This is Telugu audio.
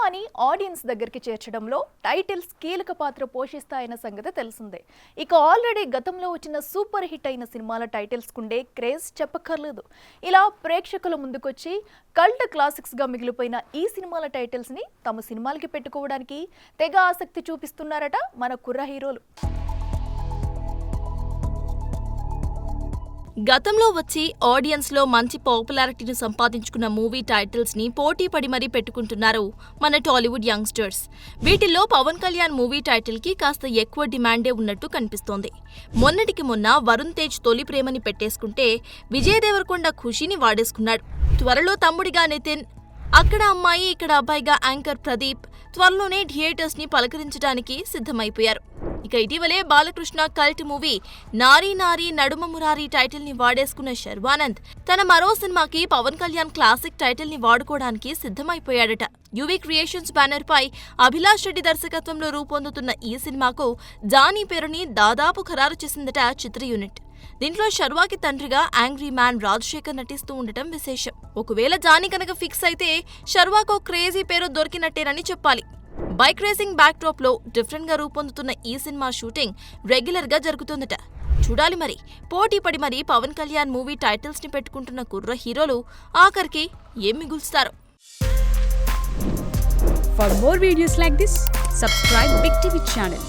సినిమాని ఆడియన్స్ దగ్గరికి చేర్చడంలో టైటిల్స్ కీలక పాత్ర పోషిస్తాయన్న సంగతి తెలిసిందే. ఇక ఆల్రెడీ గతంలో వచ్చిన సూపర్ హిట్ అయిన సినిమాల టైటిల్స్ కుండే క్రేజ్ చెప్పక్కర్లేదు. ఇలా ప్రేక్షకుల ముందుకొచ్చి కల్ట్ క్లాసిక్స్ గా మిగిలిపోయిన ఈ సినిమాల టైటిల్స్ ని తమ సినిమాలకి పెట్టుకోవడానికి తెగ ఆసక్తి చూపిస్తున్నారట మన కుర్ర హీరోలు. గతంలో వచ్చి ఆడియన్స్ లో మంచి పాపులారిటీని సంపాదించుకున్న మూవీ టైటిల్స్ ని పోటీ పడి మరీ పెట్టుకుంటున్నారు మన టాలీవుడ్ యంగ్స్టర్స్. వీటిల్లో పవన్ కళ్యాణ్ మూవీ టైటిల్ కి కాస్త ఎక్కువ డిమాండే ఉన్నట్టు కనిపిస్తోంది. మొన్నటికి మొన్న వరుణ్ తేజ్ తొలి ప్రేమని పెట్టేసుకుంటే విజయ్ దేవరకొండ ఖుషీని వాడేసుకున్నాడు. త్వరలో తమ్ముడిగా నితిన్, అక్కడ అమ్మాయి ఇక్కడ అబ్బాయిగా యాంకర్ ప్రదీప్ త్వరలోనే థియేటర్స్ ని పలకరించడానికి సిద్ధమైపోయారు. ఇక ఇటీవలే బాలకృష్ణ కల్ట్ మూవీ నారీ నారీ నడుమ మురారి టైటిల్ ని వాడేసుకున్న శర్వానంద్ తన మరో సినిమాకి పవన్ కళ్యాణ్ క్లాసిక్ టైటిల్ ని వాడుకోవడానికి సిద్ధమైపోయాడట. యువి క్రియేషన్స్ బ్యానర్ పై అభిలాష్ రెడ్డి దర్శకత్వంలో రూపొందుతున్న ఈ సినిమాకు జానీ పేరుని దాదాపు ఖరారు చేసిందట చిత్ర యూనిట్. దీంట్లో శర్వాకి తండ్రిగా యాంగ్రీ మ్యాన్ రాజశేఖర్ నటిస్తూ ఉండటం విశేషం. ఒకవేళ జానీ కనుక ఫిక్స్ అయితే శర్వాకు క్రేజీ పేరు దొరికినట్టేనని చెప్పాలి. బైక్ రేసింగ్ బ్యాక్ డ్రాప్ లో డిఫరెంట్ గా రూపొందుతున్న ఈ సినిమా షూటింగ్ రెగ్యులర్ గా జరుగుతుందట. చూడాలి మరి పోటీ పడి మరి పవన్ కళ్యాణ్ మూవీ టైటిల్స్ ని పెట్టుకుంటున్న కుర్ర హీరోలు ఆఖరికి ఏం మిగుల్స్తారు. For more videos like this, subscribe Big TV channel.